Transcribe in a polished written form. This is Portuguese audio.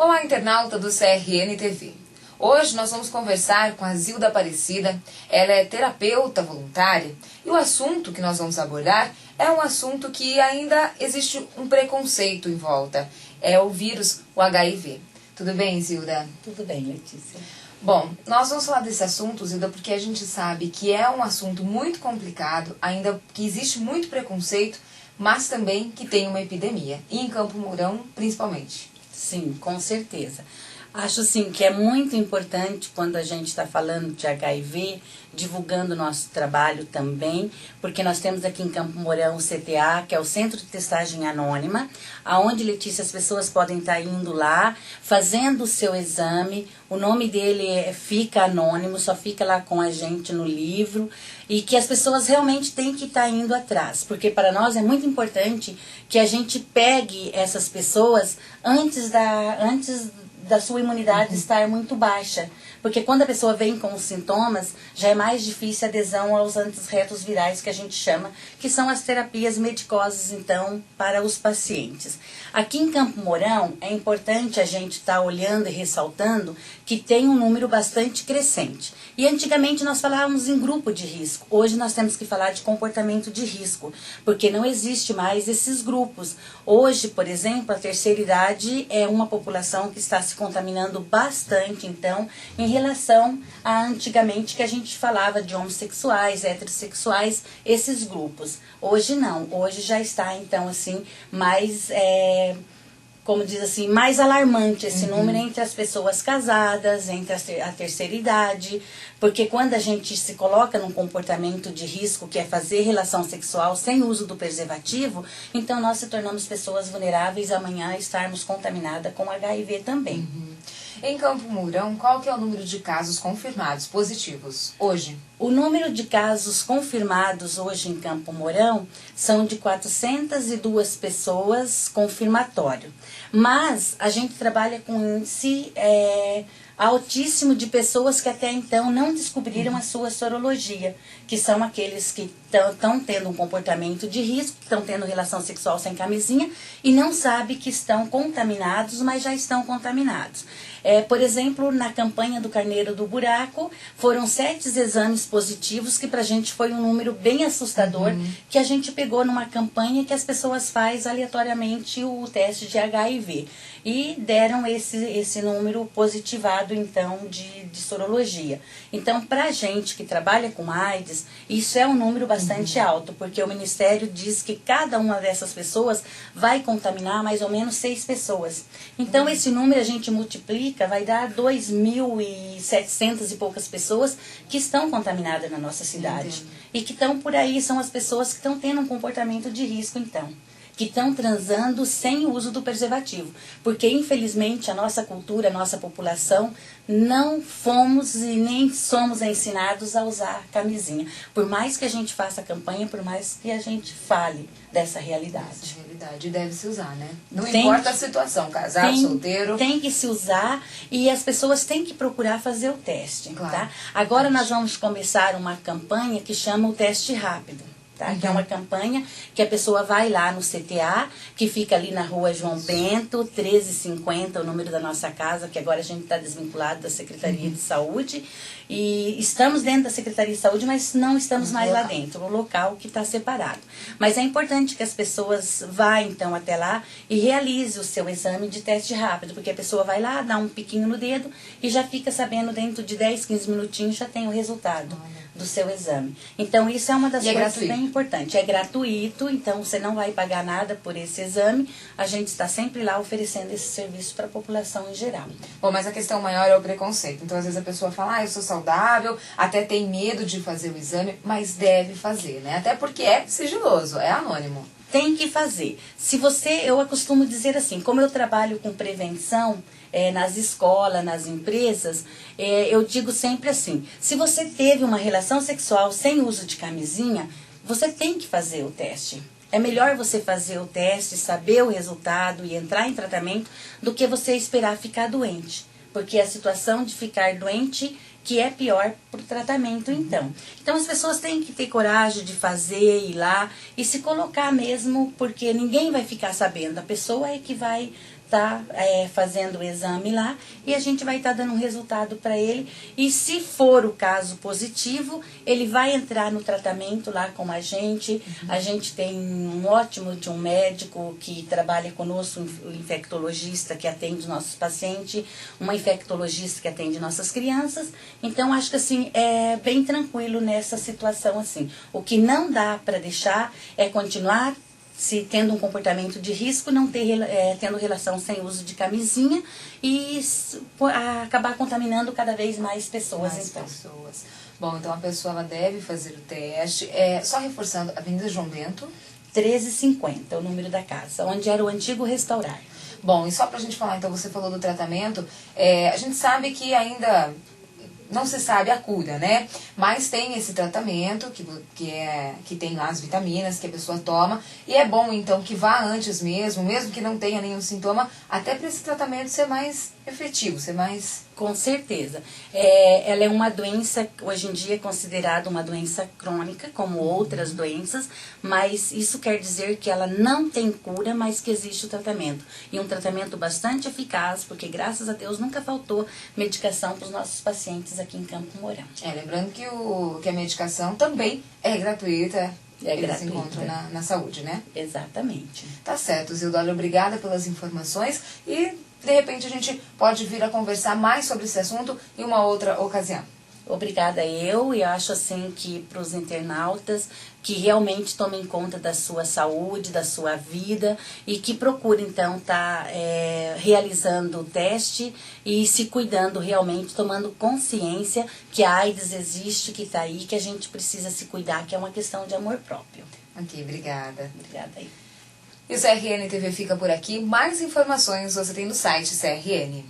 Olá, internauta do CRN TV. Hoje nós vamos conversar com a Zilda Aparecida. Ela é terapeuta voluntária e o assunto que nós vamos abordar é um assunto que ainda existe um preconceito em volta. É o vírus, o HIV. Tudo bem, Zilda? Tudo bem, Letícia. Bom, nós vamos falar desse assunto, Zilda, porque a gente sabe que é um assunto muito complicado, ainda que existe muito preconceito, mas também que tem uma epidemia, e em Campo Mourão principalmente. Sim, com certeza. Acho sim que é muito importante quando a gente está falando de HIV, divulgando o nosso trabalho também, porque nós temos aqui em Campo Mourão o CTA, que é o Centro de Testagem Anônima, aonde, Letícia, as pessoas podem estar indo lá, fazendo o seu exame, o nome dele fica anônimo, só fica lá com a gente no livro, e que as pessoas realmente têm que estar indo atrás, porque para nós é muito importante que a gente pegue essas pessoas antes da sua imunidade estar muito baixa. Porque quando a pessoa vem com os sintomas, já é mais difícil a adesão aos antirretrovirais, que a gente chama, que são as terapias medicosas, então, para os pacientes. Aqui em Campo Mourão, é importante a gente estar olhando e ressaltando que tem um número bastante crescente. E antigamente nós falávamos em grupo de risco. Hoje nós temos que falar de comportamento de risco, porque não existe mais esses grupos. Hoje, por exemplo, a terceira idade é uma população que está se contaminando bastante, então, em relação a antigamente que a gente falava de homossexuais, heterossexuais, esses grupos. Hoje não, hoje já está então assim mais, como diz assim, mais alarmante esse número entre as pessoas casadas, entre a terceira idade, porque quando a gente se coloca num comportamento de risco, que é fazer relação sexual sem uso do preservativo, então nós se tornamos pessoas vulneráveis amanhã a estarmos contaminadas com HIV também. Em Campo Mourão, qual que é o número de casos confirmados positivos hoje? O número de casos confirmados hoje em Campo Mourão são de 402 pessoas confirmatório. Mas a gente trabalha com um índice altíssimo de pessoas que até então não descobriram a sua sorologia, que são aqueles que estão tendo um comportamento de risco, estão tendo relação sexual sem camisinha e não sabem que estão contaminados, mas já estão contaminados. Por exemplo, na campanha do Carneiro do Buraco, foram 7 exames positivos, que pra gente foi um número bem assustador, que a gente pegou numa campanha que as pessoas fazem aleatoriamente o teste de HIV. E deram esse número positivado, então, de sorologia. Então, pra gente que trabalha com AIDS, isso é um número bastante alto, porque o Ministério diz que cada uma dessas pessoas vai contaminar mais ou menos 6 pessoas. Então, esse número a gente multiplica, vai dar 2.700 e poucas pessoas que estão contaminadas na nossa cidade. E que estão por aí, são as pessoas que estão tendo um comportamento de risco, então. Que estão transando sem o uso do preservativo. Porque, infelizmente, a nossa cultura, a nossa população, não fomos e nem somos ensinados a usar camisinha. Por mais que a gente faça campanha, por mais que a gente fale dessa realidade. Essa realidade deve se usar, né? Não importa a situação, casado, solteiro. Tem que se usar e as pessoas têm que procurar fazer o teste, claro. Tá? Agora nós vamos começar uma campanha que chama o teste rápido. Tá? Que é uma campanha que a pessoa vai lá no CTA, que fica ali na rua João Bento, 1350, o número da nossa casa, que agora a gente está desvinculado da Secretaria de Saúde. E estamos dentro da Secretaria de Saúde, mas não estamos mais lá dentro, o local que está separado. Mas é importante que as pessoas vá então até lá e realize o seu exame de teste rápido, porque a pessoa vai lá, dá um piquinho no dedo e já fica sabendo dentro de 10, 15 minutinhos já tem o resultado do seu exame. Então isso é uma das coisas bem importantes. É gratuito, então você não vai pagar nada por esse exame. A gente está sempre lá oferecendo esse serviço para a população em geral. Bom, mas a questão maior é o preconceito. Então às vezes a pessoa fala, eu sou saudável, até tem medo de fazer o exame, mas deve fazer, né? Até porque é sigiloso, é anônimo. Tem que fazer. Eu costumo dizer assim, como eu trabalho com prevenção, nas escolas, nas empresas, eu digo sempre assim, se você teve uma relação sexual sem uso de camisinha, você tem que fazer o teste. É melhor você fazer o teste, saber o resultado e entrar em tratamento do que você esperar ficar doente. Porque a situação de ficar doente que é pior para o tratamento, então. Então as pessoas têm que ter coragem de fazer, ir lá e se colocar mesmo, porque ninguém vai ficar sabendo. A pessoa é que vai tá fazendo o exame lá e a gente vai estar dando um resultado para ele. E se for o caso positivo, ele vai entrar no tratamento lá com a gente. A gente tem um ótimo de um médico que trabalha conosco, um infectologista que atende os nossos pacientes, uma infectologista que atende nossas crianças. Então, acho que assim, é bem tranquilo nessa situação assim. O que não dá para deixar é continuar se tendo um comportamento de risco, não tendo relação sem uso de camisinha e acabar contaminando cada vez mais pessoas. Pessoas. Bom, então a pessoa ela deve fazer o teste. Só reforçando, Avenida João Bento. 1350, o número da casa, onde era o antigo restaurar. Bom, e só pra gente falar, então, você falou do tratamento, a gente sabe que ainda não se sabe a cura, né? Mas tem esse tratamento que tem lá as vitaminas que a pessoa toma. E é bom, então, que vá antes mesmo que não tenha nenhum sintoma, até para esse tratamento ser mais efetivo, ser mais... Com certeza. Ela é uma doença, hoje em dia é considerada uma doença crônica, como outras doenças, mas isso quer dizer que ela não tem cura, mas que existe o tratamento. E um tratamento bastante eficaz, porque graças a Deus nunca faltou medicação para os nossos pacientes aqui em Campo Mourão. Lembrando que a medicação também é gratuita. Eles encontram na saúde, né? Exatamente. Tá certo, Zilda. Obrigada pelas informações e, de repente, a gente pode vir a conversar mais sobre esse assunto em uma outra ocasião. Obrigada eu acho assim que para os internautas que realmente tomem conta da sua saúde, da sua vida e que procurem então estar realizando o teste e se cuidando realmente, tomando consciência que a AIDS existe, que está aí, que a gente precisa se cuidar, que é uma questão de amor próprio. Ok, obrigada. Obrigada aí. E o CRN TV fica por aqui. Mais informações você tem no site CRN.